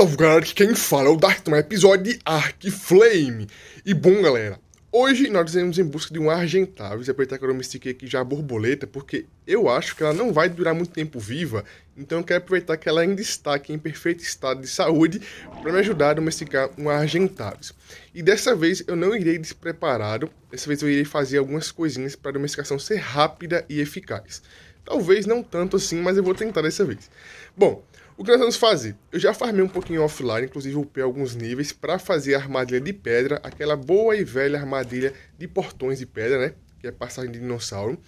Salve galera, aqui quem fala é o Darkton, episódio de Arc Flame. E bom galera, hoje nós iremos em busca de um Argentavis. Aproveitar que eu domestiquei aqui já a borboleta, porque eu acho que ela não vai durar muito tempo viva. Então eu quero aproveitar que ela ainda está aqui em perfeito estado de saúde para me ajudar a domesticar um Argentavis. E dessa vez eu não irei despreparado, dessa vez eu irei fazer algumas coisinhas para a domesticação ser rápida e eficaz. Talvez não tanto assim, mas eu vou tentar dessa vez. Bom, o que nós vamos fazer? Eu já farmei um pouquinho offline, inclusive upei alguns níveis para fazer a armadilha de pedra, aquela boa e velha armadilha de portões de pedra, né? Que é passagem de dinossauro.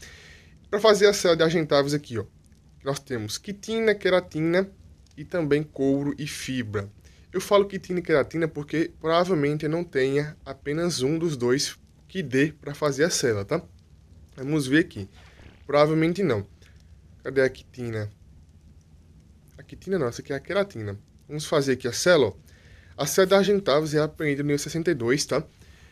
Para fazer a cela de Argentavis aqui, ó. Nós temos quitina, queratina e também couro e fibra. Eu falo quitina e queratina porque provavelmente eu não tenha apenas um dos dois que dê para fazer a cela, tá? Vamos ver aqui. Provavelmente não. Cadê a quitina? A quitina não, essa aqui é a queratina. Vamos fazer aqui a cela, ó. A cela da Argentavis é aprendida no nível 62, tá?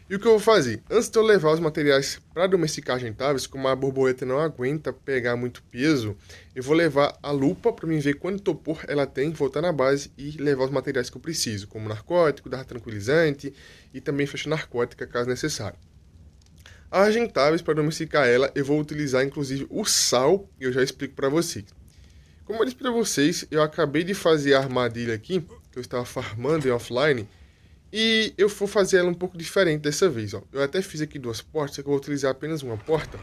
E o que eu vou fazer? Antes de eu levar os materiais para domesticar Argentavis, como a borboleta não aguenta pegar muito peso, eu vou levar a lupa para mim ver quanto topor ela tem, voltar na base e levar os materiais que eu preciso, como narcótico, dar tranquilizante e também ficha narcótica, caso necessário. A Argentavis, para domesticar ela, eu vou utilizar inclusive o sal, e eu já explico para vocês. Como eu disse para vocês, eu acabei de fazer a armadilha aqui, que eu estava farmando em offline, e eu vou fazer ela um pouco diferente dessa vez, ó. Eu até fiz aqui duas portas, só que eu vou utilizar apenas uma porta,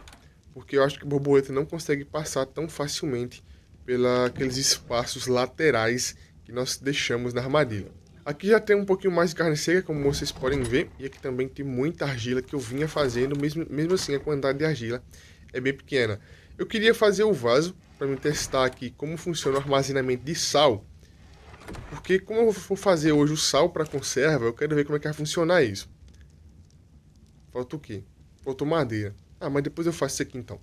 porque eu acho que a borboleta não consegue passar tão facilmente pelos espaços laterais que nós deixamos na armadilha. Aqui já tem um pouquinho mais de carne seca, como vocês podem ver, e aqui também tem muita argila que eu vinha fazendo, mesmo assim a quantidade de argila é bem pequena. Eu queria fazer o vaso para me testar aqui como funciona o armazenamento de sal, porque como eu vou fazer hoje o sal para conserva, eu quero ver como é que vai funcionar isso. Falta o quê? Faltou madeira. Ah, mas depois eu faço isso aqui então.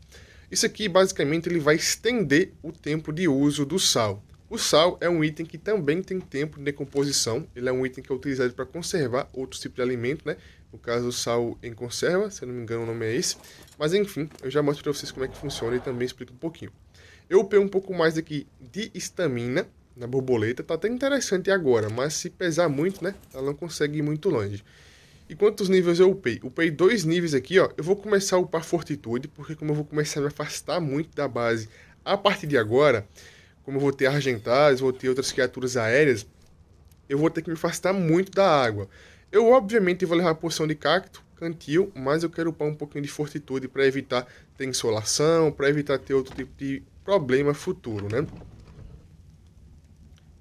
Isso aqui basicamente ele vai estender o tempo de uso do sal. O sal é um item que também tem tempo de decomposição. Ele é um item que é utilizado para conservar outros tipos de alimento, né? No caso, o sal em conserva, se eu não me engano o nome é esse. Mas enfim, eu já mostro para vocês como é que funciona e também explico um pouquinho. Eu upei um pouco mais aqui de estamina na borboleta. Tá até interessante agora, mas se pesar muito, né? Ela não consegue ir muito longe. E quantos níveis eu upei? Upei 2 níveis aqui, ó. Eu vou começar a upar fortitude, porque como eu vou começar a me afastar muito da base a partir de agora, como eu vou ter Argentavis, vou ter outras criaturas aéreas, eu vou ter que me afastar muito da água. Eu, obviamente, vou levar a poção de cacto, cantil, mas eu quero upar um pouquinho de fortitude para evitar ter insolação, para evitar ter outro tipo de problema futuro, né?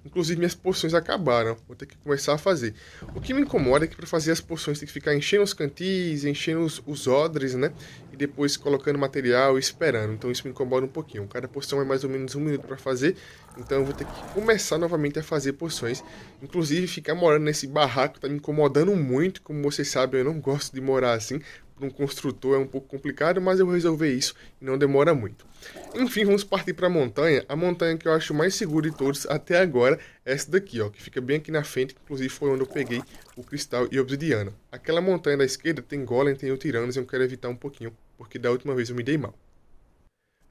Inclusive minhas poções acabaram, vou ter que começar a fazer. O que me incomoda é que para fazer as poções tem que ficar enchendo os cantis, enchendo os odres, né? E depois colocando material e esperando. Então isso me incomoda um pouquinho. Cada poção é mais ou menos 1 minuto para fazer. Então eu vou ter que começar novamente a fazer poções. Inclusive ficar morando nesse barraco tá me incomodando muito. Como vocês sabem, eu não gosto de morar assim. Para um construtor é um pouco complicado, mas eu vou resolver isso e não demora muito. Enfim, vamos partir para a montanha. A montanha que eu acho mais segura de todos até agora é essa daqui, ó, que fica bem aqui na frente, que inclusive foi onde eu peguei o cristal e a obsidiana. Aquela montanha da esquerda tem golem, tem tiranos e eu quero evitar um pouquinho, porque da última vez eu me dei mal.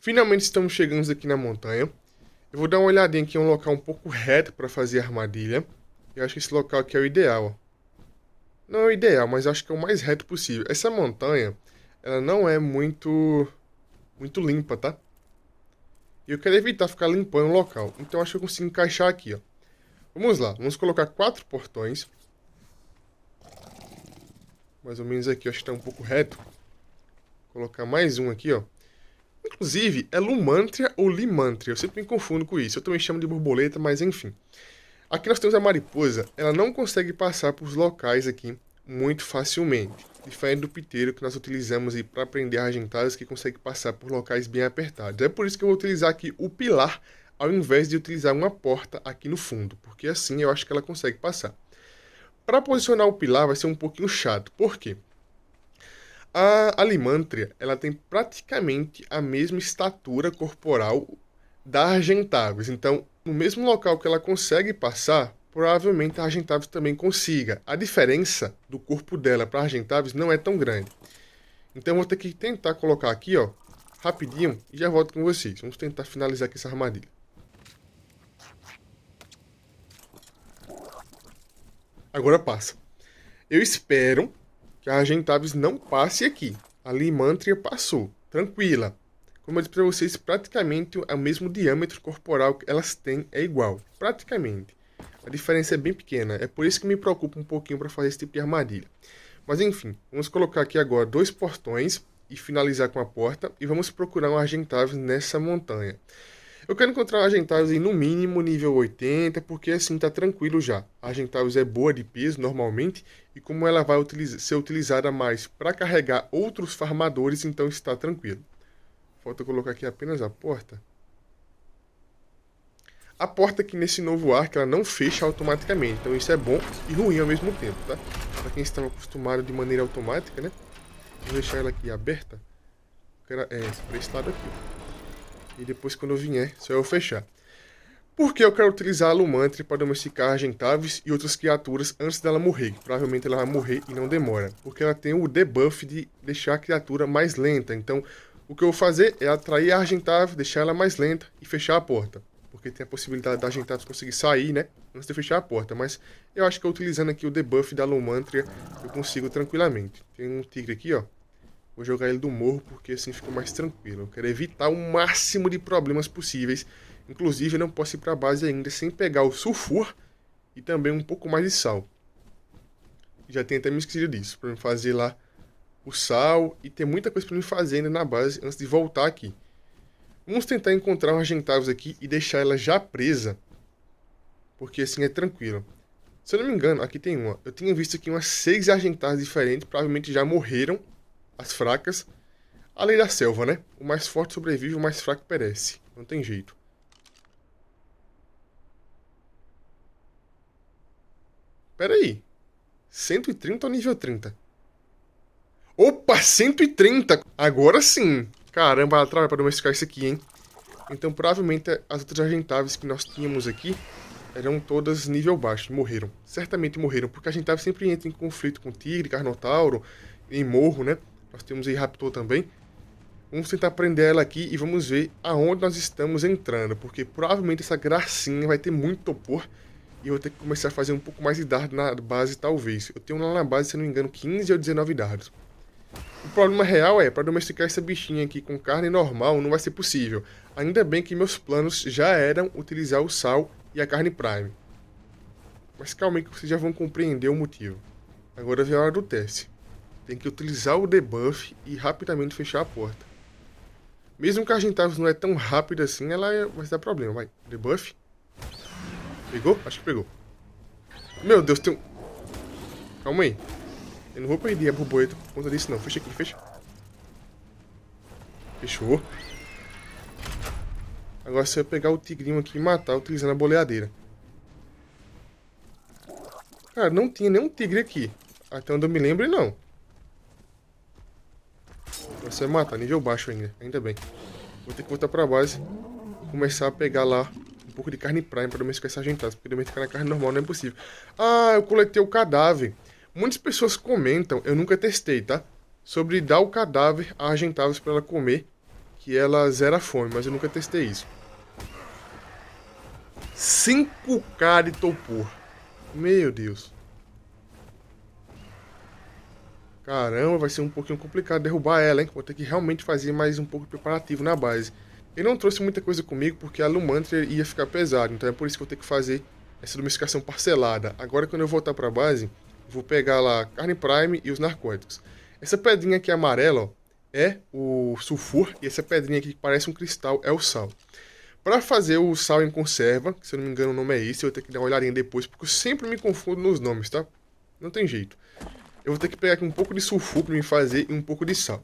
Finalmente estamos chegando aqui na montanha. Eu vou dar uma olhadinha aqui em um local um pouco reto para fazer a armadilha. Eu acho que esse local aqui é o ideal, ó. Não é o ideal, mas acho que é o mais reto possível. Essa montanha, ela não é muito limpa, tá? E eu quero evitar ficar limpando o local. Então acho que eu consigo encaixar aqui, ó. Vamos lá, vamos colocar 4 portões. Mais ou menos aqui, acho que tá um pouco reto. Vou colocar mais um aqui, ó. Inclusive, é Lumantria ou Limantria. Eu sempre me confundo com isso. Eu também chamo de borboleta, mas enfim. Aqui nós temos a mariposa, ela não consegue passar por locais aqui muito facilmente. Diferente do piteiro que nós utilizamos para prender Argentavis, que consegue passar por locais bem apertados. É por isso que eu vou utilizar aqui o pilar, ao invés de utilizar uma porta aqui no fundo. Porque assim eu acho que ela consegue passar. Para posicionar o pilar vai ser um pouquinho chato. Por quê? A Limantria, ela tem praticamente a mesma estatura corporal da Argentavis. Então, no mesmo local que ela consegue passar, provavelmente a Argentavis também consiga. A diferença do corpo dela para a Argentavis não é tão grande. Então, eu vou ter que tentar colocar aqui, ó, rapidinho, e já volto com vocês. Vamos tentar finalizar aqui essa armadilha. Agora passa. Eu espero que a Argentavis não passe aqui. A Lymantria passou, tranquila. Como eu disse para vocês, praticamente o mesmo diâmetro corporal que elas têm é igual. Praticamente. A diferença é bem pequena. É por isso que me preocupa um pouquinho para fazer esse tipo de armadilha. Mas enfim, vamos colocar aqui agora 2 portões e finalizar com a porta. E vamos procurar um Argentavis nessa montanha. Eu quero encontrar um Argentavis em, no mínimo, nível 80, porque assim tá tranquilo já. A Argentavis é boa de peso, normalmente, e como ela vai ser utilizada mais para carregar outros farmadores, então está tranquilo. Falta colocar aqui apenas a porta. A porta aqui nesse novo arco, ela não fecha automaticamente, então isso é bom e ruim ao mesmo tempo, tá? Para quem estava acostumado de maneira automática, né? Vou deixar ela aqui aberta. Para esse lado aqui. E depois, quando eu vier, só eu fechar. Porque eu quero utilizar a Lymantria para domesticar Argentavis e outras criaturas antes dela morrer. Que provavelmente ela vai morrer e não demora. Porque ela tem o debuff de deixar a criatura mais lenta. Então, o que eu vou fazer é atrair a Argentavis, deixar ela mais lenta e fechar a porta. Porque tem a possibilidade da Argentavis conseguir sair, né? Antes de fechar a porta. Mas eu acho que utilizando aqui o debuff da Lymantria, eu consigo tranquilamente. Tem um tigre aqui, ó. Vou jogar ele do morro porque assim fica mais tranquilo. Eu quero evitar o máximo de problemas possíveis. Inclusive eu não posso ir para a base ainda sem pegar o sulfur e também um pouco mais de sal. Já tenho até me esquecido disso. Para me fazer lá o sal e tem muita coisa para me fazer ainda na base antes de voltar aqui. Vamos tentar encontrar um Argentavis aqui e deixar ela já presa. Porque assim é tranquilo. Se eu não me engano, aqui tem uma. Eu tinha visto aqui umas 6 Argentavis diferentes. Provavelmente já morreram. As fracas, a lei da selva, né? O mais forte sobrevive, o mais fraco perece. Não tem jeito. Pera aí. 130 ou nível 30? Opa, 130! Agora sim! Caramba, ela trabalha para domesticar isso aqui, hein? Então, provavelmente, as outras Argentavis que nós tínhamos aqui eram todas nível baixo. Morreram. Certamente morreram, porque a Argentavis sempre entra em conflito com tigre, carnotauro, em morro, né? Nós temos aí Raptor também. Vamos tentar prender ela aqui e vamos ver aonde nós estamos entrando. Porque provavelmente essa gracinha vai ter muito topor. E eu vou ter que começar a fazer um pouco mais de dardo na base, talvez. Eu tenho lá na base, se não me engano, 15 ou 19 dardos. O problema real é, para domesticar essa bichinha aqui com carne normal, não vai ser possível. Ainda bem que meus planos já eram utilizar o sal e a carne prime. Mas calma aí que vocês já vão compreender o motivo. Agora vem a hora do teste. Tem que utilizar o debuff e rapidamente fechar a porta. Mesmo que a Argentavis não é tão rápida assim, ela vai dar problema. Vai, debuff. Pegou? Acho que pegou. Meu Deus, tem um... Calma aí. Eu não vou perder a borboleta por conta disso não. Fecha aqui, fecha. Fechou. Agora você vai pegar o tigrinho aqui e matar utilizando a boleadeira. Cara, não tinha nenhum tigre aqui. Até onde eu me lembro, não. Você vai matar, nível baixo ainda. Ainda bem. Vou ter que voltar pra base e começar a pegar lá um pouco de carne prime pra domesticar essa Argentavis. Porque domesticar na carne normal não é possível. Ah, eu coletei o cadáver. Muitas pessoas comentam, eu nunca testei, tá? Sobre dar o cadáver a Argentavis pra ela comer. Que ela zera a fome, mas eu nunca testei isso. 5k de topor. Meu Deus. Caramba, vai ser um pouquinho complicado derrubar ela, hein? Vou ter que realmente fazer mais um pouco de preparativo na base. Eu não trouxe muita coisa comigo porque a Lymantria ia ficar pesado. Então é por isso que eu tenho que fazer essa domesticação parcelada. Agora quando eu voltar pra base, vou pegar lá carne prime e os narcóticos. Essa pedrinha aqui amarela, ó, é o sulfur. E essa pedrinha aqui que parece um cristal é o sal. Para fazer o sal em conserva, que se eu não me engano o nome é esse, eu vou ter que dar uma olhadinha depois, porque eu sempre me confundo nos nomes, tá? Não tem jeito. Eu vou ter que pegar aqui um pouco de sulfur para me fazer e um pouco de sal.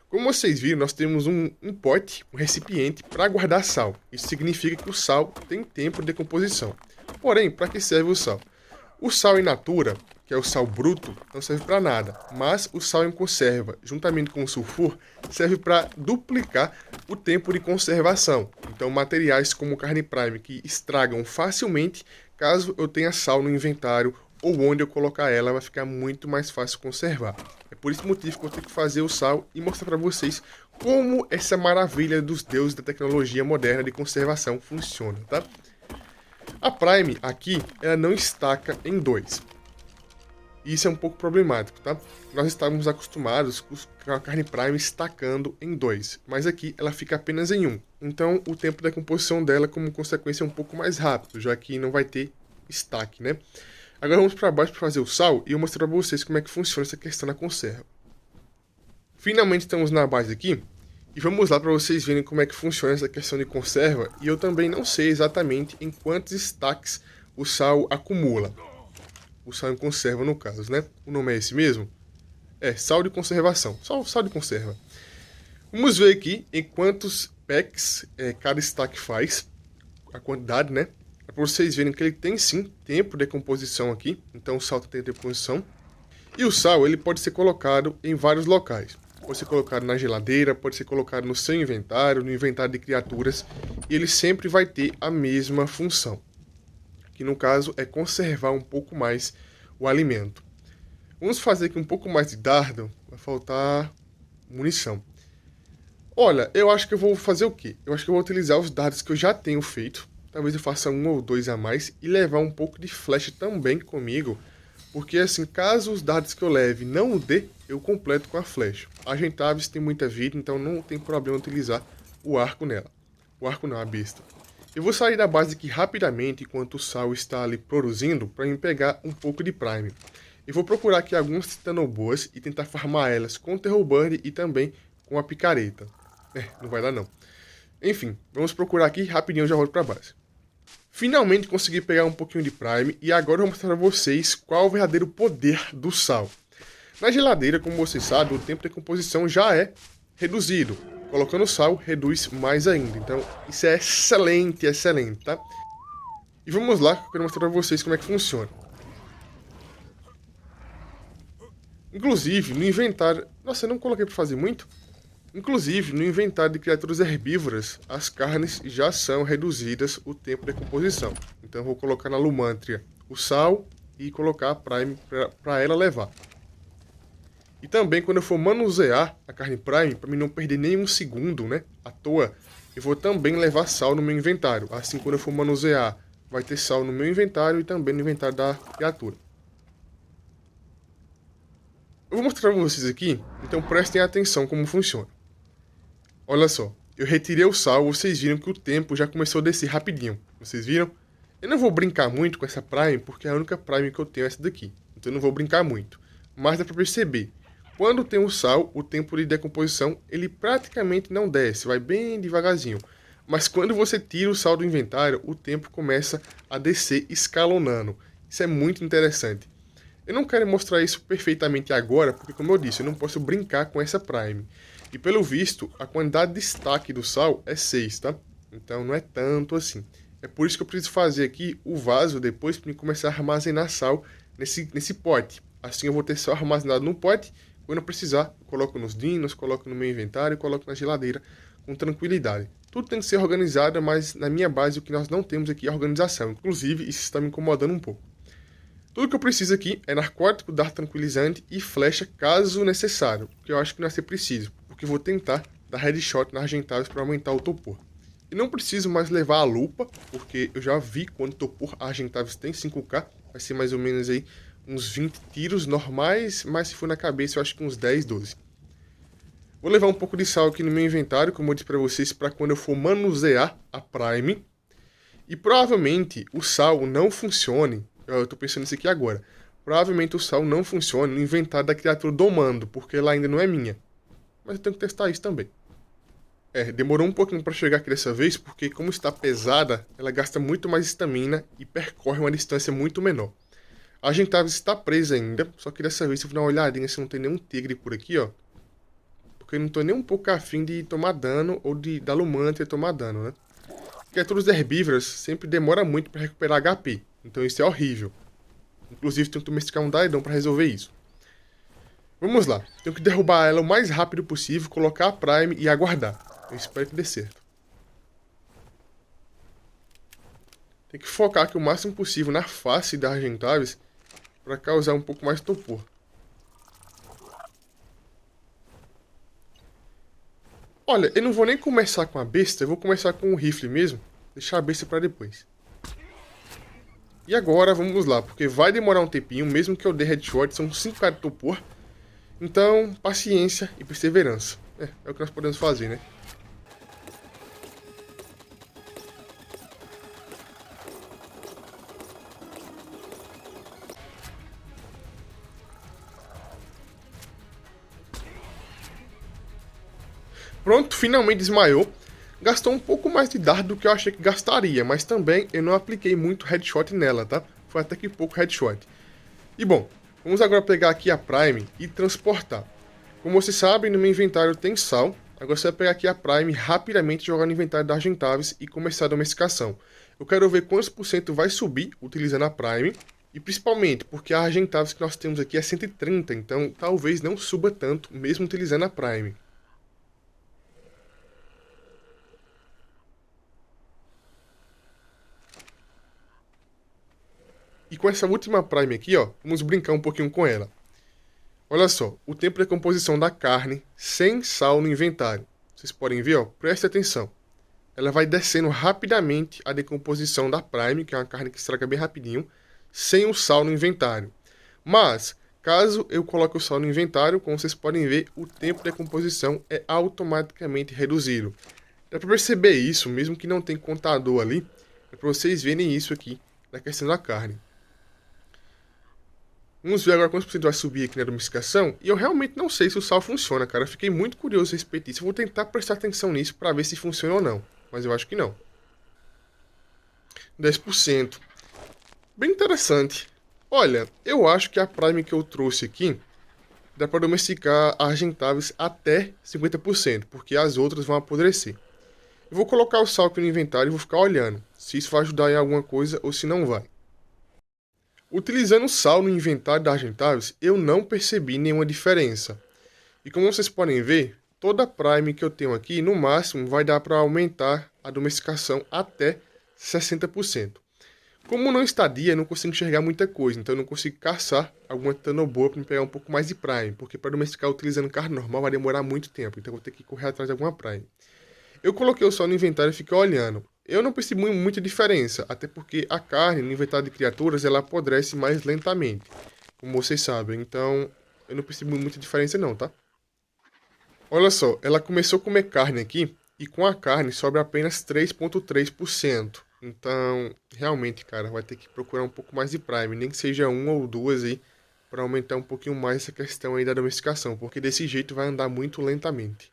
Como vocês viram, nós temos um pote, um recipiente para guardar sal. Isso significa que o sal tem tempo de decomposição. Porém, para que serve o sal? O sal in natura, que é o sal bruto, não serve para nada. Mas o sal em conserva, juntamente com o sulfur, serve para duplicar o tempo de conservação. Então, materiais como carne prime que estragam facilmente, caso eu tenha sal no inventário ou onde eu colocar ela, vai ficar muito mais fácil conservar. É por esse motivo que eu tenho que fazer o sal e mostrar para vocês como essa maravilha dos deuses da tecnologia moderna de conservação funciona, tá? A Prime aqui, ela não estaca em 2. E isso é um pouco problemático, tá? Nós estávamos acostumados com a carne Prime estacando em 2, mas aqui ela fica apenas em 1. Então o tempo de decomposição dela, como consequência, é um pouco mais rápido, já que não vai ter estaque, né? Agora vamos para baixo para fazer o sal e eu mostrar para vocês como é que funciona essa questão da conserva. Finalmente estamos na base aqui e vamos lá para vocês verem como é que funciona essa questão de conserva. E eu também não sei exatamente em quantos stacks o sal acumula. O sal em conserva, no caso, né? O nome é esse mesmo? É, sal de conservação. Sal de conserva. Vamos ver aqui em quantos packs cada stack faz. A quantidade, né? Para vocês verem que ele tem sim tempo de decomposição aqui. Então o sal tem decomposição. E o sal, ele pode ser colocado em vários locais. Pode ser colocado na geladeira, pode ser colocado no seu inventário, no inventário de criaturas. E ele sempre vai ter a mesma função. Que no caso é conservar um pouco mais o alimento. Vamos fazer aqui um pouco mais de dardo, vai faltar munição. Olha, eu acho que eu vou fazer o quê? Eu acho que eu vou utilizar os dardos que eu já tenho feito, talvez eu faça 1 ou 2 a mais, e levar um pouco de flecha também comigo, porque assim, caso os dardos que eu leve não dê, eu completo com a flecha. A Argentavis tem muita vida, então não tem problema utilizar o arco nela. O arco não, a besta. Eu vou sair da base aqui rapidamente, enquanto o sal está ali produzindo, para me pegar um pouco de Prime. Eu vou procurar aqui algumas titanoboas e tentar farmar elas com o Terror Bird e também com a picareta. Não vai dar não. Enfim, vamos procurar aqui rapidinho, eu já volto para a base. Finalmente consegui pegar um pouquinho de Prime e agora eu vou mostrar a vocês qual é o verdadeiro poder do sal. Na geladeira, como vocês sabem, o tempo de decomposição já é reduzido. Colocando sal, reduz mais ainda. Então, isso é excelente, excelente, tá? E vamos lá, que eu quero mostrar pra vocês como é que funciona. Inclusive, no inventário... Nossa, eu não coloquei pra fazer muito. Inclusive, no inventário de criaturas herbívoras, as carnes já são reduzidas o tempo de decomposição. Então, eu vou colocar na Lumantria o sal e colocar a Prime pra ela levar. E também, quando eu for manusear a carne Prime, para mim não perder nenhum segundo, né, à toa, eu vou também levar sal no meu inventário. Assim, quando eu for manusear, vai ter sal no meu inventário e também no inventário da criatura. Eu vou mostrar para vocês aqui, então prestem atenção como funciona. Olha só, eu retirei o sal, vocês viram que o tempo já começou a descer rapidinho. Vocês viram? Eu não vou brincar muito com essa Prime, porque a única Prime que eu tenho é essa daqui. Então eu não vou brincar muito. Mas dá para perceber. Quando tem o sal, o tempo de decomposição, ele praticamente não desce, vai bem devagarzinho. Mas quando você tira o sal do inventário, o tempo começa a descer escalonando. Isso é muito interessante. Eu não quero mostrar isso perfeitamente agora, porque como eu disse, eu não posso brincar com essa Prime. E pelo visto, a quantidade de destaque do sal é 6, tá? Então não é tanto assim. É por isso que eu preciso fazer aqui o vaso depois para começar a armazenar sal nesse pote. Assim eu vou ter sal armazenado no pote. Quando eu precisar, eu coloco nos dinos, coloco no meu inventário, coloco na geladeira com tranquilidade. Tudo tem que ser organizado, mas na minha base o que nós não temos aqui é organização. Inclusive, isso está me incomodando um pouco. Tudo que eu preciso aqui é narcótico, dar tranquilizante e flecha caso necessário. Que eu acho que não vai ser preciso, porque eu vou tentar dar headshot na Argentavis para aumentar o topor. E não preciso mais levar a lupa, porque eu já vi quando o topor Argentavis tem 5k, vai ser mais ou menos aí uns 20 tiros normais, mas se for na cabeça eu acho que uns 10, 12. Vou levar um pouco de sal aqui no meu inventário, como eu disse para vocês, para quando eu for manusear a Prime. E provavelmente o sal não funcione, eu tô pensando nisso aqui agora, provavelmente o sal não funcione no inventário da criatura domando, porque ela ainda não é minha. Mas eu tenho que testar isso também. Demorou um pouquinho para chegar aqui dessa vez, porque como está pesada, ela gasta muito mais estamina e percorre uma distância muito menor. A Argentavis está presa ainda, só que dessa vez eu vou dar uma olhadinha se não tem nenhum tigre por aqui, ó. Porque eu não tô nem um pouco afim de tomar dano ou da Lumantria tomar dano, né? Criaturas herbívoras sempre demora muito para recuperar HP, então isso é horrível. Inclusive tenho que domesticar um Daedon para resolver isso. Vamos lá, tenho que derrubar ela o mais rápido possível, colocar a Prime e aguardar. Eu espero que dê certo. Tem que focar aqui o máximo possível na face da Argentavis para causar um pouco mais de topor. Olha, eu não vou nem começar com a besta, eu vou começar com o rifle mesmo. Deixar a besta para depois. E agora vamos lá, porque vai demorar um tempinho, mesmo que eu dê headshot, são 5 caras de topor. Então, paciência e perseverança. É o que nós podemos fazer, né? Pronto, finalmente desmaiou. Gastou um pouco mais de dardo do que eu achei que gastaria, mas também eu não apliquei muito headshot nela, tá? Foi até que pouco headshot. E bom, vamos agora pegar aqui a Prime e transportar. Como vocês sabem, no meu inventário tem sal. Agora você vai pegar aqui a Prime rapidamente, jogar no inventário da Argentavis e começar a domesticação. Eu quero ver quantos por cento vai subir utilizando a Prime. E principalmente porque a Argentavis que nós temos aqui é 130, então talvez não suba tanto mesmo utilizando a Prime. E com essa última Prime aqui, ó, vamos brincar um pouquinho com ela. Olha só, o tempo de decomposição da carne sem sal no inventário. Vocês podem ver, ó, preste atenção. Ela vai descendo rapidamente a decomposição da Prime, que é uma carne que estraga bem rapidinho, sem o sal no inventário. Mas, caso eu coloque o sal no inventário, como vocês podem ver, o tempo de decomposição é automaticamente reduzido. Dá para perceber isso, mesmo que não tenha contador ali, é para vocês verem isso aqui na questão da carne. Vamos ver agora quantos por cento vai subir aqui na domesticação. E eu realmente não sei se o sal funciona, cara. Eu fiquei muito curioso a respeito disso. Eu vou tentar prestar atenção nisso para ver se funciona ou não. Mas eu acho que não. 10%. Bem interessante. Olha, eu acho que a Prime que eu trouxe aqui dá para domesticar a Argentavis até 50%, porque as outras vão apodrecer. Eu vou colocar o sal aqui no inventário e vou ficar olhando se isso vai ajudar em alguma coisa ou se não vai. Utilizando o sal no inventário da Argentavis, eu não percebi nenhuma diferença. E como vocês podem ver, toda a Prime que eu tenho aqui, no máximo, vai dar para aumentar a domesticação até 60%. Como não está dia, eu não consigo enxergar muita coisa, então eu não consigo caçar alguma tano boa para me pegar um pouco mais de Prime, porque para domesticar utilizando carne normal vai demorar muito tempo, então eu vou ter que correr atrás de alguma Prime. Eu coloquei o sal no inventário e fiquei olhando. Eu não percebi muita diferença, até porque a carne no inventário de criaturas ela apodrece mais lentamente, como vocês sabem, então eu não percebi muita diferença não, tá? Olha só, ela começou a comer carne aqui e com a carne sobra apenas 3,3%. Então, realmente, cara, vai ter que procurar um pouco mais de Prime, nem que seja uma ou duas aí, para aumentar um pouquinho mais essa questão aí da domesticação, porque desse jeito vai andar muito lentamente.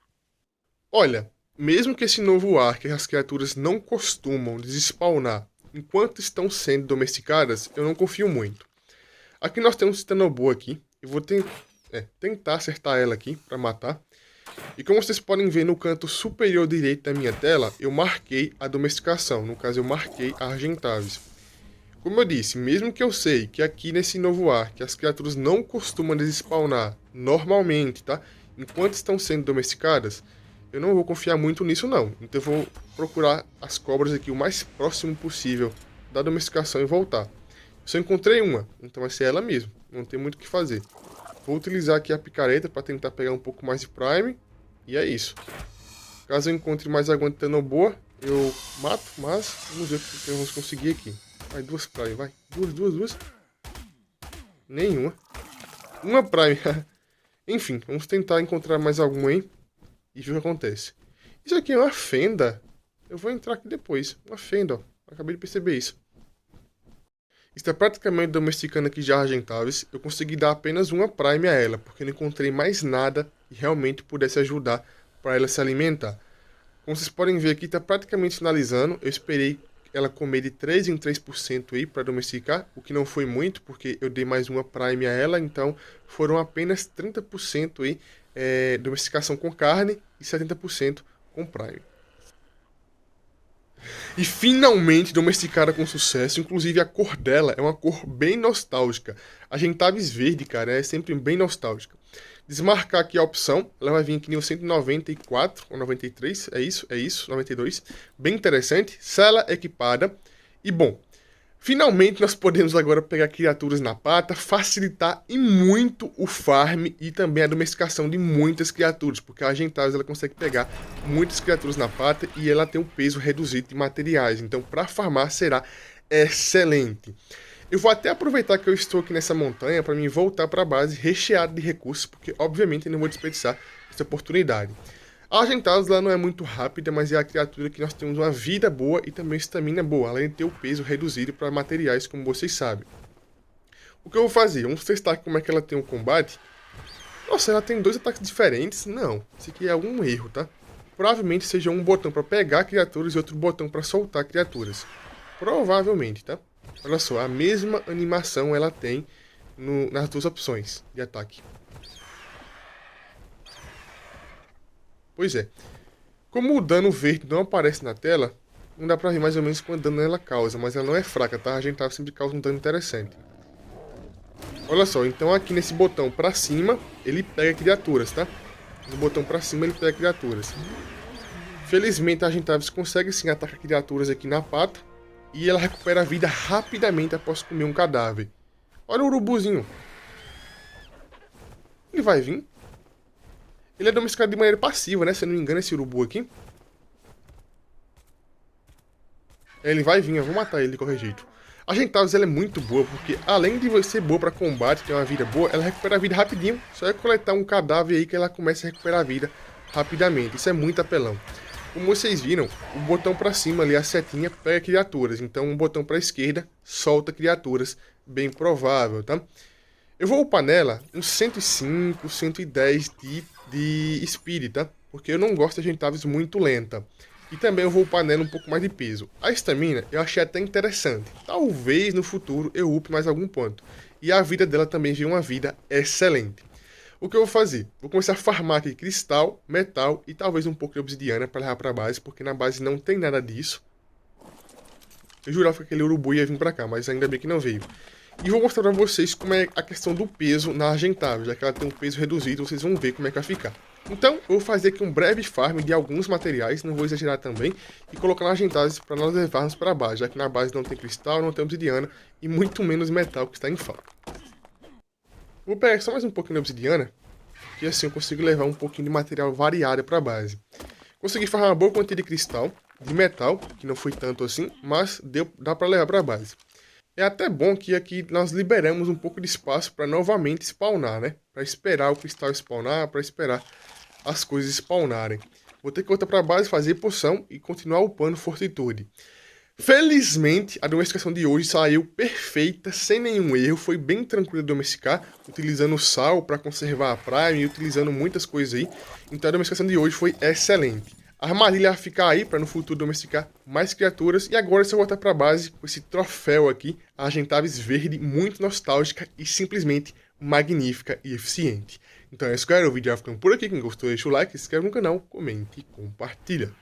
Olha, mesmo que esse novo ar que as criaturas não costumam despawnar enquanto estão sendo domesticadas, eu não confio muito. Aqui nós temos Tanoboa aqui. Eu vou tentar acertar ela aqui para matar. E como vocês podem ver no canto superior direito da minha tela, eu marquei a domesticação. No caso, eu marquei a Argentavis. Como eu disse, mesmo que eu sei que aqui nesse novo ar, que as criaturas não costumam despawnar normalmente, tá? Enquanto estão sendo domesticadas, eu não vou confiar muito nisso não. Então eu vou procurar as cobras aqui o mais próximo possível da domesticação e voltar. Só encontrei uma, então vai ser ela mesmo. Não tem muito o que fazer. Vou utilizar aqui a picareta para tentar pegar um pouco mais de Prime. E é isso. Caso eu encontre mais alguma Tanoboa, eu mato, mas vamos ver o que vamos conseguir aqui. Vai, duas Prime, vai. Duas. Nenhuma. Uma Prime. Enfim, vamos tentar encontrar mais alguma aí. E ver o que acontece. Isso aqui é uma fenda. Eu vou entrar aqui depois. Uma fenda, ó. Acabei de perceber isso. Está praticamente domesticando aqui já a Argentavis. Eu consegui dar apenas uma Prime a ela, porque não encontrei mais nada que realmente pudesse ajudar para ela se alimentar. Como vocês podem ver aqui, está praticamente finalizando. Eu esperei ela comer de 3 em 3% aí para domesticar, o que não foi muito, porque eu dei mais uma Prime a ela, então foram apenas 30% aí, domesticação com carne e 70% com Prime. E finalmente domesticada com sucesso, inclusive a cor dela é uma cor bem nostálgica. A Argentavis verde, cara, é sempre bem nostálgica. Desmarcar aqui a opção, ela vai vir aqui no 194 ou 93, é isso, 92. Bem interessante, sela equipada. E bom, finalmente nós podemos agora pegar criaturas na pata, facilitar e muito o farm e também a domesticação de muitas criaturas, porque a Argentavis ela consegue pegar muitas criaturas na pata e ela tem um peso reduzido de materiais, então para farmar será excelente. Eu vou até aproveitar que eu estou aqui nessa montanha para mim voltar para a base recheado de recursos, porque obviamente eu não vou desperdiçar essa oportunidade. A Argentavis lá não é muito rápida, mas é a criatura que nós temos uma vida boa e também estamina boa, além de ter o peso reduzido para materiais, como vocês sabem. O que eu vou fazer? Vamos testar como é que ela tem o combate. Nossa, ela tem 2 ataques diferentes? Não, isso aqui é algum erro, tá? Provavelmente seja um botão para pegar criaturas e outro botão para soltar criaturas. Provavelmente, tá? Olha só, a mesma animação ela tem nas 2 opções de ataque. Pois é. Como o dano verde não aparece na tela, não dá pra ver mais ou menos quanto dano ela causa, mas ela não é fraca, tá? A Argentavis sempre causa um dano interessante. Olha só, então aqui nesse botão pra cima, ele pega criaturas, tá? No botão pra cima ele pega criaturas. Felizmente a Argentavis consegue sim atacar criaturas aqui na pata, e ela recupera a vida rapidamente após comer um cadáver. Olha o urubuzinho. Ele vai vir? Ele é domesticado de maneira passiva, né? Se eu não me engano, esse urubu aqui. Ele vai vir, eu vou matar ele de qualquer jeito. A Argentavis ela é muito boa, porque além de ser boa para combate, ter uma vida boa, ela recupera a vida rapidinho. Só é coletar um cadáver aí que ela começa a recuperar a vida rapidamente. Isso é muito apelão. Como vocês viram, o botão para cima ali, a setinha, pega criaturas. Então o botão para a esquerda solta criaturas, bem provável, tá? Eu vou upar nela uns 105, 110 de speed, tá? Porque eu não gosto de Argentavis muito lenta. E também eu vou upar nela um pouco mais de peso. A estamina eu achei até interessante. Talvez no futuro eu upe mais algum ponto. E a vida dela também veio uma vida excelente. O que eu vou fazer? Vou começar a farmar aqui cristal, metal e talvez um pouco de obsidiana para levar para a base, porque na base não tem nada disso. Eu jurava que aquele urubu ia vir para cá, mas ainda bem que não veio. E vou mostrar para vocês como é a questão do peso na Argentavis, já que ela tem um peso reduzido, vocês vão ver como é que vai ficar. Então, eu vou fazer aqui um breve farm de alguns materiais, não vou exagerar também, e colocar na Argentavis para nós levarmos para a base, já que na base não tem cristal, não tem obsidiana e muito menos metal que está em falta. Vou pegar só mais um pouquinho de obsidiana, que assim eu consigo levar um pouquinho de material variado para a base. Consegui farmar uma boa quantia de cristal, de metal, que não foi tanto assim, mas dá para levar para a base. É até bom que aqui nós liberamos um pouco de espaço para novamente spawnar, né? Para esperar o cristal spawnar, para esperar as coisas spawnarem. Vou ter que voltar para a base, fazer poção e continuar upando fortitude. Felizmente, a domesticação de hoje saiu perfeita, sem nenhum erro. Foi bem tranquilo de domesticar, utilizando sal para conservar a Prime e utilizando muitas coisas aí. Então a domesticação de hoje foi excelente. A armadilha vai ficar aí para no futuro domesticar mais criaturas. E agora se eu voltar para a base com esse troféu aqui, a Argentavis verde, muito nostálgica e simplesmente magnífica e eficiente. Então é isso, galera. O vídeo vai ficando por aqui. Quem gostou, deixa o like, se inscreve no canal, comente e compartilha.